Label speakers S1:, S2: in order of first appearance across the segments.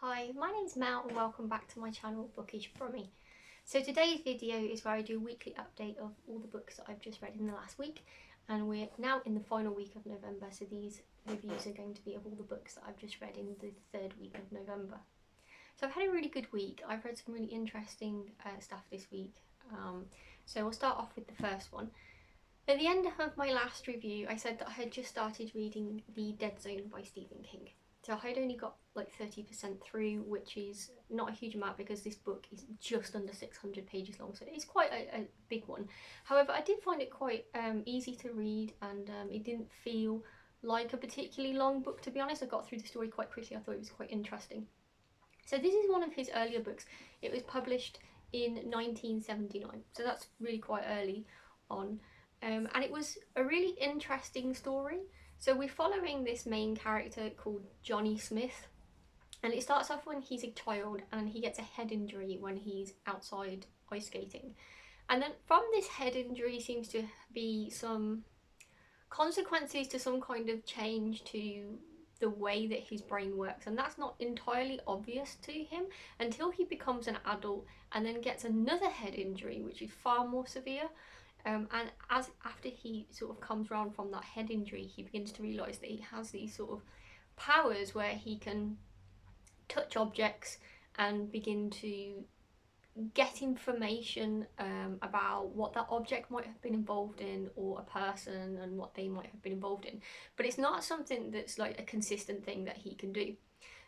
S1: Hi, my name's Mel and welcome back to my channel Bookish Brummy. So today's video is where I do a weekly update of all the books that I've just read in the last week, and we're now in the final week of November, so these reviews are going to be of all the books that I've just read in the third week of November. So I've had a really good week. I've read some really interesting stuff this week, so we'll start off with the first one. At the end of my last review I said that I had just started reading The Dead Zone by Stephen King. So I had only got like 30% through, which is not a huge amount because this book is just under 600 pages long, so it's quite a big one. However, I did find it quite easy to read, and it didn't feel like a particularly long book, to be honest. I got through the story quite quickly. I thought it was quite interesting. So this is one of his earlier books. It was published in 1979, so that's really quite early on. And it was a really interesting story. So we're following this main character called Johnny Smith, and it starts off when he's a child and he gets a head injury when he's outside ice skating. And then from this head injury seems to be some consequences to some kind of change to the way that his brain works, and that's not entirely obvious to him until he becomes an adult and then gets another head injury which is far more severe. And after he sort of comes around from that head injury, he begins to realise that he has these sort of powers where he can touch objects and begin to get information about what that object might have been involved in, or a person and what they might have been involved in. But it's not something that's like a consistent thing that he can do.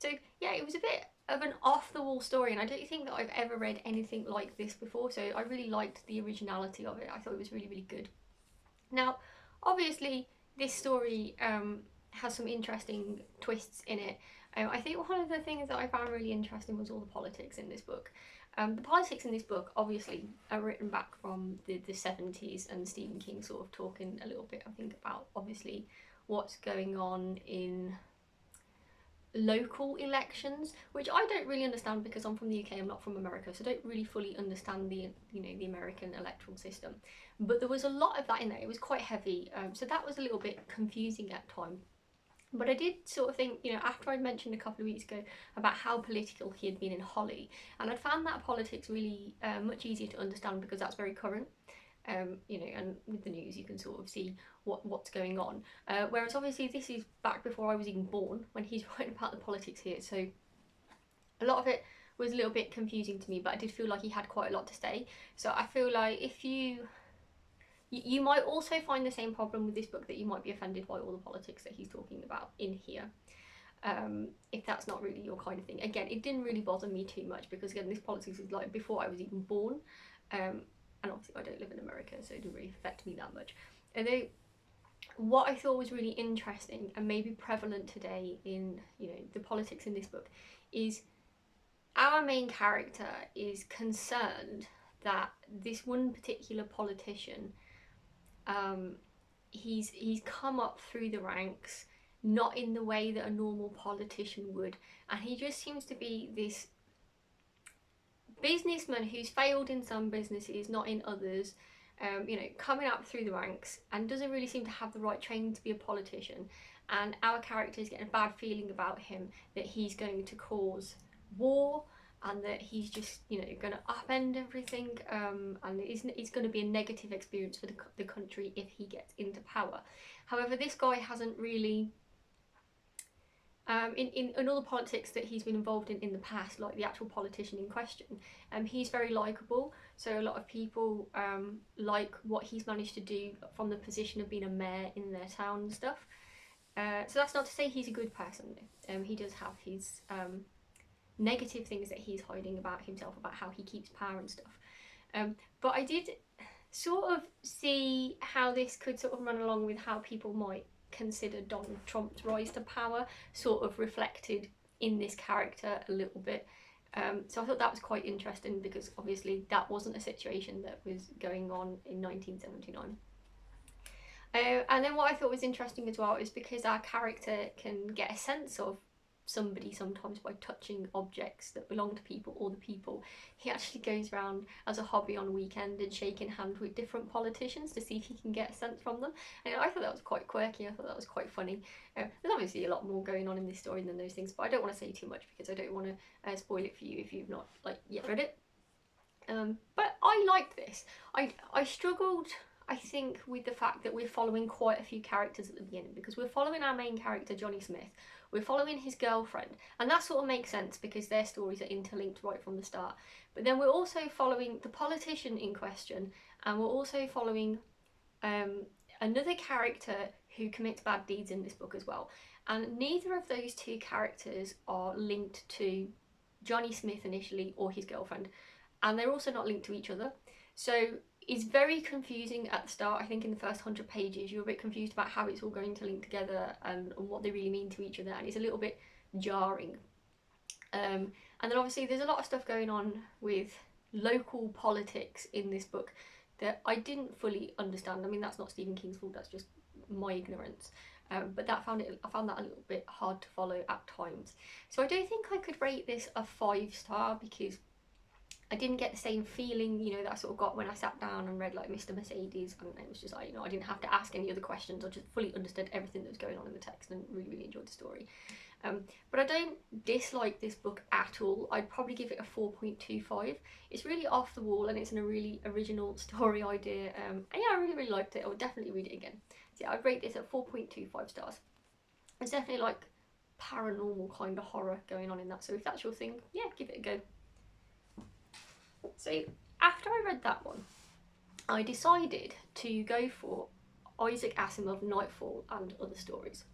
S1: So yeah, it was a bit of an off-the-wall story, and I don't think that I've ever read anything like this before, so I really liked the originality of it. I thought it was really, really good. Now, obviously, this story has some interesting twists in it. I think one of the things that I found really interesting was all the politics in this book. The politics in this book obviously are written back from the 70s, and Stephen King sort of talking a little bit, I think, about obviously what's going on in local elections, which I don't really understand because I'm from the UK, I'm not from America, so I don't really fully understand the the American electoral system. But there was a lot of that in there. It was quite heavy, so that was a little bit confusing at times. But I did sort of think, after I'd mentioned a couple of weeks ago about how political he had been in Holly, and I found that politics really much easier to understand because that's very current. And with the news you can sort of see what's going on. Whereas obviously this is back before I was even born when he's writing about the politics here, so a lot of it was a little bit confusing to me, but I did feel like he had quite a lot to say. So I feel like if you might also find the same problem with this book, that you might be offended by all the politics that he's talking about in here. If that's not really your kind of thing. Again, it didn't really bother me too much because, again, this politics is like before I was even born. And obviously I don't live in America, so it didn't really affect me that much. Although what I thought was really interesting and maybe prevalent today in the politics in this book is our main character is concerned that this one particular politician, he's come up through the ranks not in the way that a normal politician would, and he just seems to be this businessman who's failed in some businesses, not in others, coming up through the ranks and doesn't really seem to have the right training to be a politician. And our character is getting a bad feeling about him, that he's going to cause war and that he's just, going to upend everything, and it's going to be a negative experience for the country if he gets into power. However, this guy hasn't really in all the politics that he's been involved in the past, like the actual politician in question, he's very likeable. So a lot of people like what he's managed to do from the position of being a mayor in their town and stuff. So that's not to say he's a good person. He does have his negative things that he's hiding about himself, about how he keeps power and stuff. But I did sort of see how this could sort of run along with how people might consider Donald Trump's rise to power sort of reflected in this character a little bit. So I thought that was quite interesting because obviously that wasn't a situation that was going on in 1979. And then what I thought was interesting as well is because our character can get a sense of somebody sometimes by touching objects that belong to people or the people. He actually goes around as a hobby on weekend and shaking hands with different politicians to see if he can get a sense from them. And I thought that was quite quirky. I thought that was quite funny. There's obviously a lot more going on in this story than those things, but I don't want to say too much because I don't want to spoil it for you if you've not yet read it. But I liked this. I struggled, I think, with the fact that we're following quite a few characters at the beginning, because we're following our main character Johnny Smith, we're following his girlfriend, and that sort of makes sense because their stories are interlinked right from the start. But then we're also following the politician in question, and we're also following another character who commits bad deeds in this book as well. And neither of those two characters are linked to Johnny Smith initially or his girlfriend, and they're also not linked to each other. So it's very confusing at the start. I think in the first 100 pages you're a bit confused about how it's all going to link together and what they really mean to each other, and it's a little bit jarring. And then obviously there's a lot of stuff going on with local politics in this book that I didn't fully understand. I mean, that's not Stephen King's fault, that's just my ignorance. But I found that a little bit hard to follow at times. So I don't think I could rate this a 5-star because I didn't get the same feeling, you know, that I sort of got when I sat down and read like Mr. Mercedes, and it was just like, you know, I didn't have to ask any other questions. I just fully understood everything that was going on in the text and really enjoyed the story. But I don't dislike this book at all. I'd probably give it a 4.25. It's really off the wall and it's a really original story idea. And yeah, I really liked it. I would definitely read it again. So yeah, I'd rate this at 4.25 stars. It's definitely like paranormal kind of horror going on in that. So if that's your thing, yeah, give it a go. So after I read that one, I decided to go for Isaac Asimov, Nightfall and Other Stories.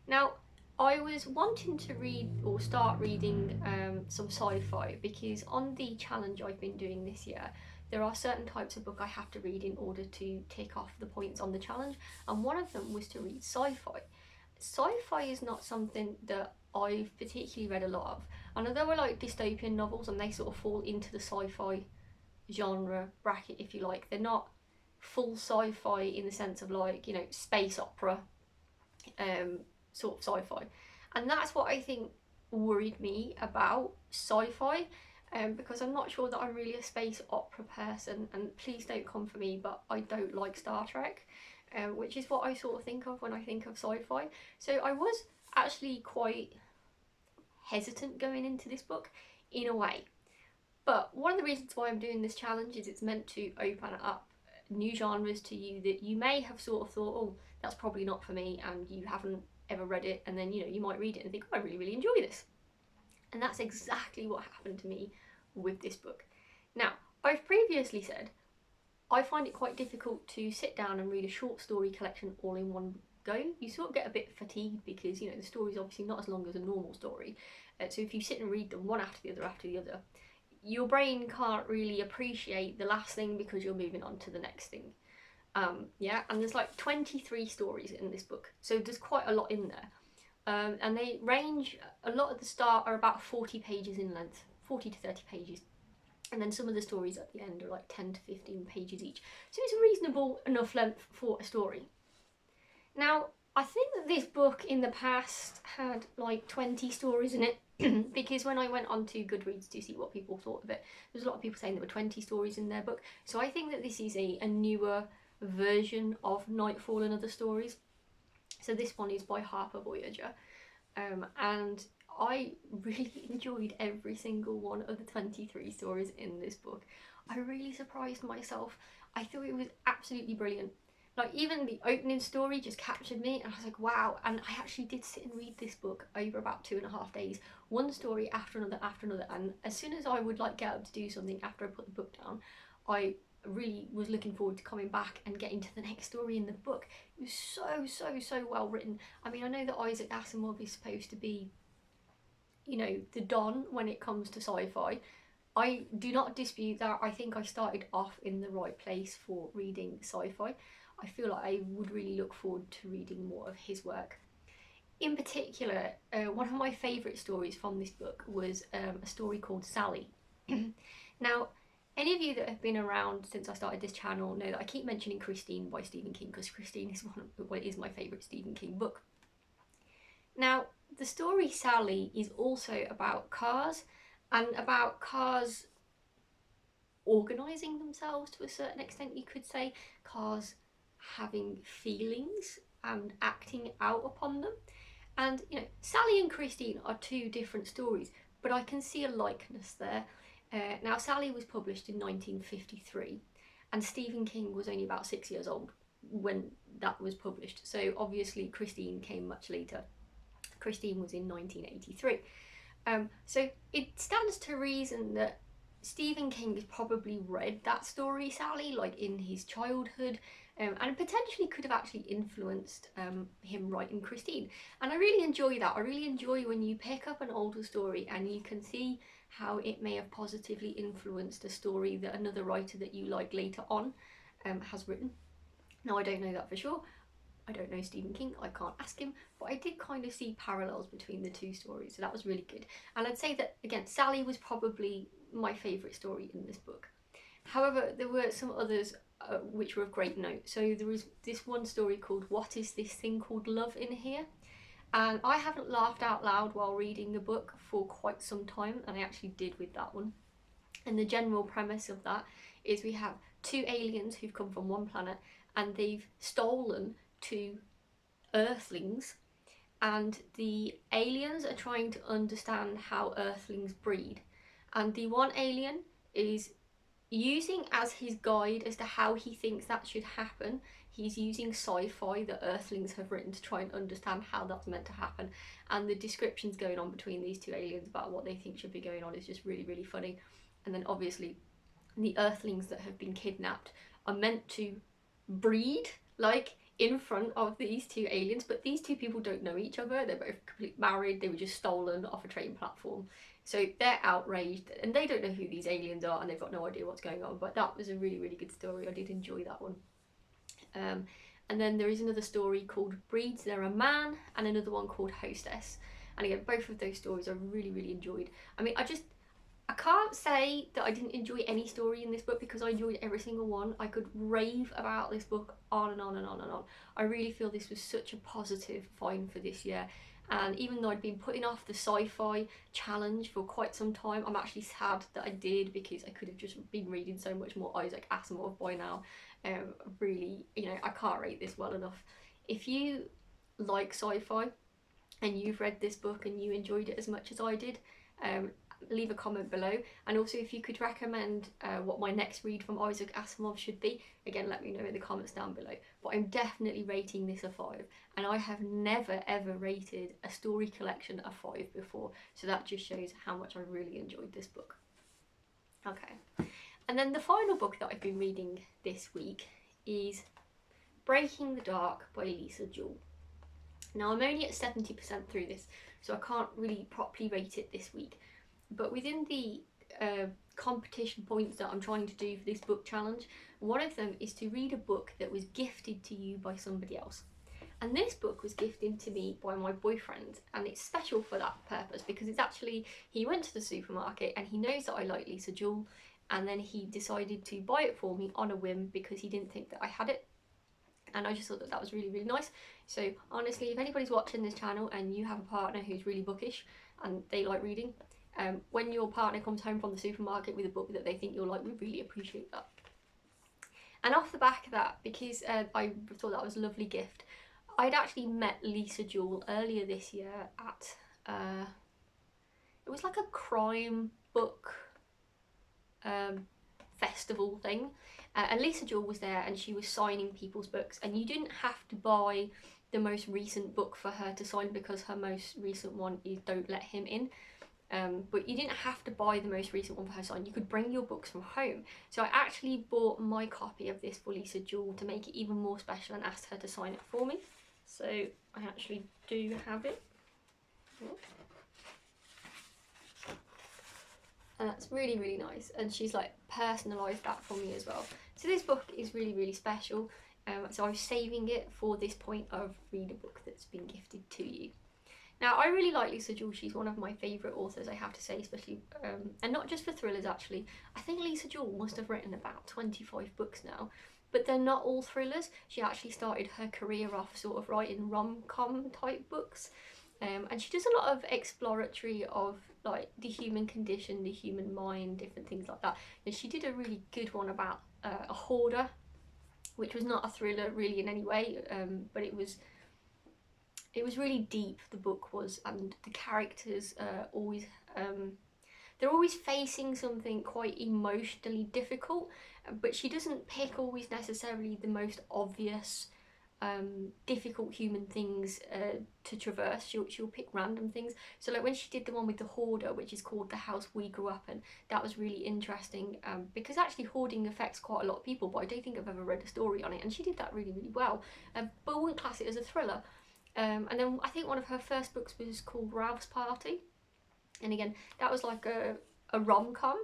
S1: Now, I was wanting to read or start reading some sci-fi because on the challenge I've been doing this year, there are certain types of book I have to read in order to tick off the points on the challenge, and one of them was to read sci-fi. Sci-fi is not something that I've particularly read a lot of, and although I like dystopian novels and they sort of fall into the sci-fi genre bracket if you like, they're not full sci-fi in the sense of like, you know, space opera sort of sci-fi. And that's what I think worried me about sci-fi, because I'm not sure that I'm really a space opera person, and please don't come for me, but I don't like Star Trek, which is what I sort of think of when I think of sci-fi. So I was actually quite hesitant going into this book in a way. But one of the reasons why I'm doing this challenge is it's meant to open up new genres to you that you may have sort of thought, oh, that's probably not for me, and you haven't ever read it, and then, you know, you might read it and think, oh, I really enjoy this. And that's exactly what happened to me with this book. Now, I've previously said I find it quite difficult to sit down and read a short story collection all in one go. You sort of get a bit fatigued because, you know, the story's obviously not as long as a normal story. So if you sit and read them one after the other, your brain can't really appreciate the last thing because you're moving on to the next thing. Yeah, and there's like 23 stories in this book, so there's quite a lot in there. And they range, a lot at the start are about 40 pages in length, 40 to 30 pages. And then some of the stories at the end are like 10 to 15 pages each. So it's a reasonable enough length for a story. Now, I think that this book in the past had like 20 stories in it, because when I went on to Goodreads to see what people thought of it, there's a lot of people saying there were 20 stories in their book. So I think that this is a newer version of Nightfall and Other Stories. So this one is by Harper Voyager, and I really enjoyed every single one of the 23 stories in this book. I really surprised myself. I thought it was absolutely brilliant. Like, even the opening story just captured me, and I was like, wow. And I actually did sit and read this book over about 2.5 days, one story after another, and as soon as I would like get up to do something after I put the book down, I really was looking forward to coming back and getting to the next story in the book. It was so well written. I mean, I know that Isaac Asimov is supposed to be, you know, the Don when it comes to sci-fi. I do not dispute that. I think I started off in the right place for reading sci-fi. I feel like I would really look forward to reading more of his work. In particular, one of my favourite stories from this book was a story called Sally. Now, any of you that have been around since I started this channel know that I keep mentioning Christine by Stephen King, because Christine is is my favourite Stephen King book. Now, the story Sally is also about cars, and about cars organising themselves to a certain extent, you could say. Cars having feelings and acting out upon them. And you know, Sally and Christine are two different stories, but I can see a likeness there. Now, Sally was published in 1953, and Stephen King was only about 6 years old when that was published. So obviously Christine came much later. Christine was in 1983. So it stands to reason that Stephen King has probably read that story, Sally, like in his childhood, and potentially could have actually influenced him writing Christine. And I really enjoy that. I really enjoy when you pick up an older story and you can see how it may have positively influenced a story that another writer that you like later on has written. Now, I don't know that for sure. I don't know Stephen King, I can't ask him, but I did kind of see parallels between the two stories, so that was really good. And I'd say that, again, Sally was probably my favourite story in this book. However, there were some others which were of great note. So there was this one story called What Is This Thing Called Love in Here? And I haven't laughed out loud while reading the book for quite some time, and I actually did with that one. And the general premise of that is we have two aliens who've come from one planet, and they've stolen two Earthlings, and the aliens are trying to understand how Earthlings breed. And the one alien is using as his guide as to how he thinks that should happen, he's using sci-fi that Earthlings have written to try and understand how that's meant to happen. And the descriptions going on between these two aliens about what they think should be going on is just really, really funny. And then obviously the Earthlings that have been kidnapped are meant to breed, like, in front of these two aliens, but these two people don't know each other. They're both completely married. They were just stolen off a train platform. So they're outraged, and they don't know who these aliens are, and they've got no idea what's going on. But that was a really, really good story. I did enjoy that one. And then there is another story called Breeds They're a Man, and another one called Hostess. And again, both of those stories I really, really enjoyed. I mean, I can't say that I didn't enjoy any story in this book, because I enjoyed every single one. I could rave about this book on and on and on and on. I really feel this was such a positive find for this year. And even though I'd been putting off the sci-fi challenge for quite some time, I'm actually sad that I did, because I could have just been reading so much more Isaac Asimov by now. Really, you know, I can't rate this well enough. If you like sci-fi and you've read this book and you enjoyed it as much as I did, leave a comment below. And also, if you could recommend what my next read from Isaac Asimov should be, again, let me know in the comments down below. But I'm definitely rating this a 5, and I have never ever rated a story collection a 5 before, so that just shows how much I really enjoyed this book. Okay, and then the final book that I've been reading this week is Breaking the Dark by Lisa Jewell. Now, I'm only at 70% through this, so I can't really properly rate it this week. But within the competition points that I'm trying to do for this book challenge, one of them is to read a book that was gifted to you by somebody else. And this book was gifted to me by my boyfriend, and it's special for that purpose, because it's actually, he went to the supermarket and he knows that I like Lisa Jewell, and then he decided to buy it for me on a whim because he didn't think that I had it. And I just thought that that was really, really nice. So honestly, if anybody's watching this channel and you have a partner who's really bookish and they like reading, when your partner comes home from the supermarket with a book that they think you'll like, we really appreciate that. And off the back of that, because I thought that was a lovely gift, I'd actually met Lisa Jewell earlier this year at, it was like a crime book festival thing. And Lisa Jewell was there, and she was signing people's books, and you didn't have to buy the most recent book for her to sign, because her most recent one is Don't Let Him In. But you didn't have to buy the most recent one for her to sign. You could bring your books from home. So I actually bought my copy of this for Lisa Jewell to make it even more special, and asked her to sign it for me. So I actually do have it. And that's really, really nice. And she's like personalised that for me as well. So this book is really, really special. So I was saving it for this point of read a book that's been gifted to you. Now, I really like Lisa Jewell. She's one of my favourite authors, I have to say, especially, and not just for thrillers actually. I think Lisa Jewell must have written about 25 books now, but they're not all thrillers. She actually started her career off sort of writing rom-com type books. and she does a lot of exploratory of like the human condition, the human mind, different things like that. And she did a really good one about a hoarder, which was not a thriller really in any way, but it was really deep, the book was, and the characters always they're always facing something quite emotionally difficult, but she doesn't pick always necessarily the most obvious difficult human things to traverse. She'll pick random things. So like when she did the one with the hoarder, which is called The House We Grew Up In, that was really interesting, because actually hoarding affects quite a lot of people, but I don't think I've ever read a story on it, and she did that really, really well. But I wouldn't class it as a thriller. And then I think one of her first books was called Ralph's Party, and again that was like a rom-com,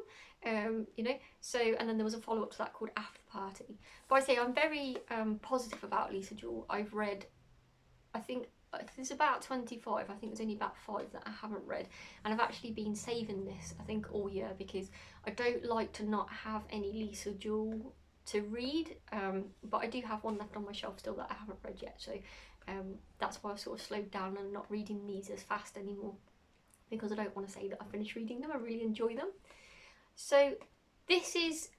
S1: you know. So, and then there was a follow-up to that called After Party. But I say I'm very positive about Lisa Jewell. I've read, I think there's about 25, I think there's only about 5 that I haven't read, and I've actually been saving this I think all year, because I don't like to not have any Lisa Jewell to read, but I do have one left on my shelf still that I haven't read yet, so that's why I've sort of slowed down and not reading these as fast anymore, because I don't want to say that I finished reading them. I really enjoy them. So this is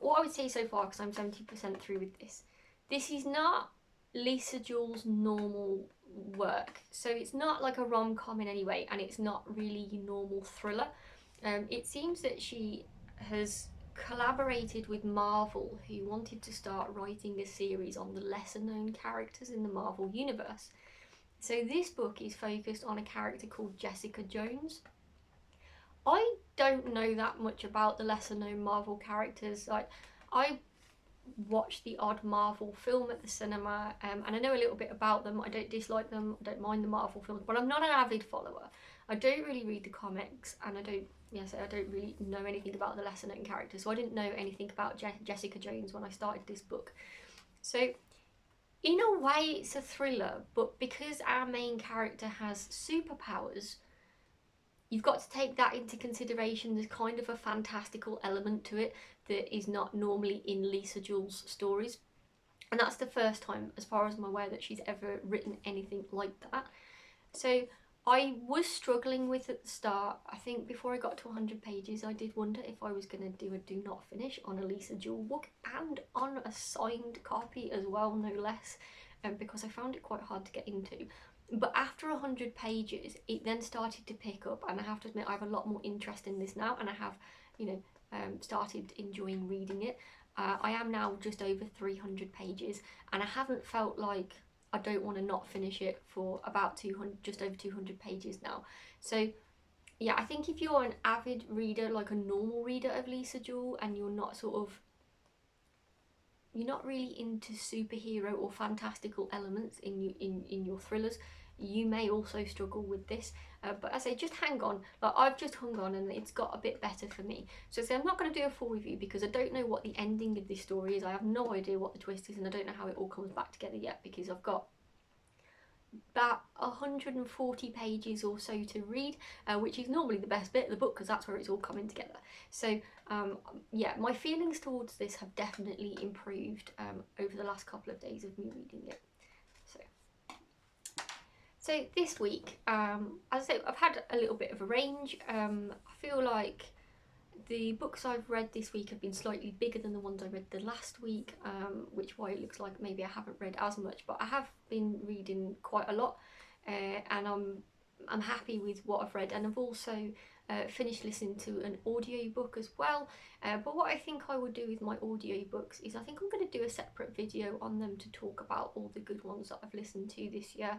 S1: what I would say so far, because I'm 70% through with this. This is not Lisa Jewell's normal work. So it's not like a rom-com in any way, and it's not really your normal thriller. It seems that she has collaborated with Marvel, who wanted to start writing a series on the lesser known characters in the Marvel universe. So this book is focused on a character called Jessica Jones. I don't know that much about the lesser known Marvel characters. Like, I watched the odd Marvel film at the cinema, and I know a little bit about them. I don't dislike them, I don't mind the Marvel films, but I'm not an avid follower. I don't really read the comics, and I don't really know anything about the lesser known characters, so I didn't know anything about Jessica Jones when I started this book. So in a way it's a thriller, but because our main character has superpowers, you've got to take that into consideration. There's kind of a fantastical element to it that is not normally in Lisa Jewell's stories, and that's the first time, as far as I'm aware, that she's ever written anything like that. So I was struggling with at the start. I think before I got to 100 pages I did wonder if I was going to do a do not finish on a Lisa Jewell book, and on a signed copy as well, no less, because I found it quite hard to get into. But after 100 pages it then started to pick up, and I have to admit I have a lot more interest in this now, and I have, you know, started enjoying reading it. I am now just over 300 pages, and I haven't felt like I don't want to not finish it for about 200, just over 200 pages now. So yeah, I think if you're an avid reader, like a normal reader of Lisa Jewell, and you're not really into superhero or fantastical elements in your thrillers, you may also struggle with this. But I say, just hang on. Like, I've just hung on and it's got a bit better for me. So I'm not going to do a full review because I don't know what the ending of this story is. I have no idea what the twist is, and I don't know how it all comes back together yet, because I've got about 140 pages or so to read, which is normally the best bit of the book because that's where it's all coming together. So yeah, my feelings towards this have definitely improved over the last couple of days of me reading it. So this week, as I say, I've had a little bit of a range. I feel like the books I've read this week have been slightly bigger than the ones I read the last week, which why it looks like maybe I haven't read as much, but I have been reading quite a lot, and I'm happy with what I've read, and I've also finished listening to an audiobook as well. But what I think I would do with my audiobooks is I think I'm going to do a separate video on them to talk about all the good ones that I've listened to this year,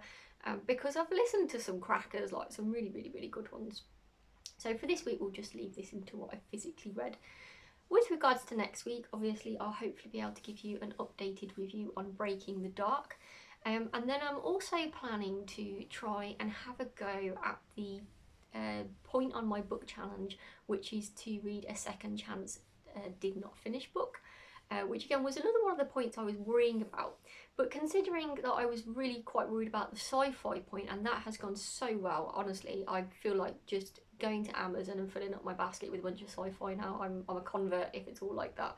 S1: because I've listened to some crackers, like some really, really, really good ones. So for this week we'll just leave this into what I physically read. With regards to next week, obviously I'll hopefully be able to give you an updated review on Breaking the Dark. And then I'm also planning to try and have a go at the point on my book challenge, which is to read a second chance did not finish book, which again was another one of the points I was worrying about. But considering that I was really quite worried about the sci-fi point, and that has gone so well, honestly, I feel like just going to Amazon and filling up my basket with a bunch of sci-fi now. I'm a convert if it's all like that.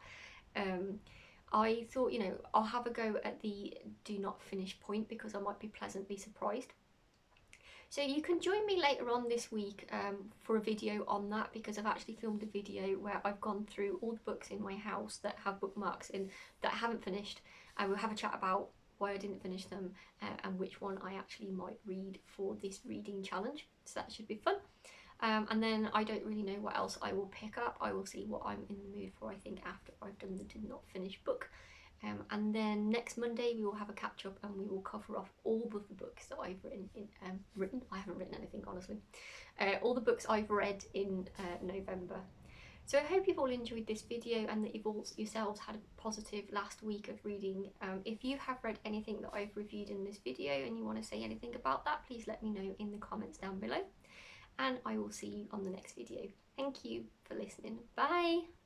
S1: I thought, you know, I'll have a go at the do not finish point because I might be pleasantly surprised. So you can join me later on this week for a video on that, because I've actually filmed a video where I've gone through all the books in my house that have bookmarks in that I haven't finished, and we'll have a chat about why I didn't finish them and which one I actually might read for this reading challenge. So that should be fun. And then I don't really know what else I will pick up. I will see what I'm in the mood for, I think, after I've done the did not finish book. And then next Monday we will have a catch up and we will cover off all of the books that I've written. I haven't written anything, honestly. All the books I've read in November. So I hope you've all enjoyed this video and that you've all yourselves had a positive last week of reading. If you have read anything that I've reviewed in this video and you want to say anything about that, please let me know in the comments down below. And I will see you on the next video. Thank you for listening. Bye!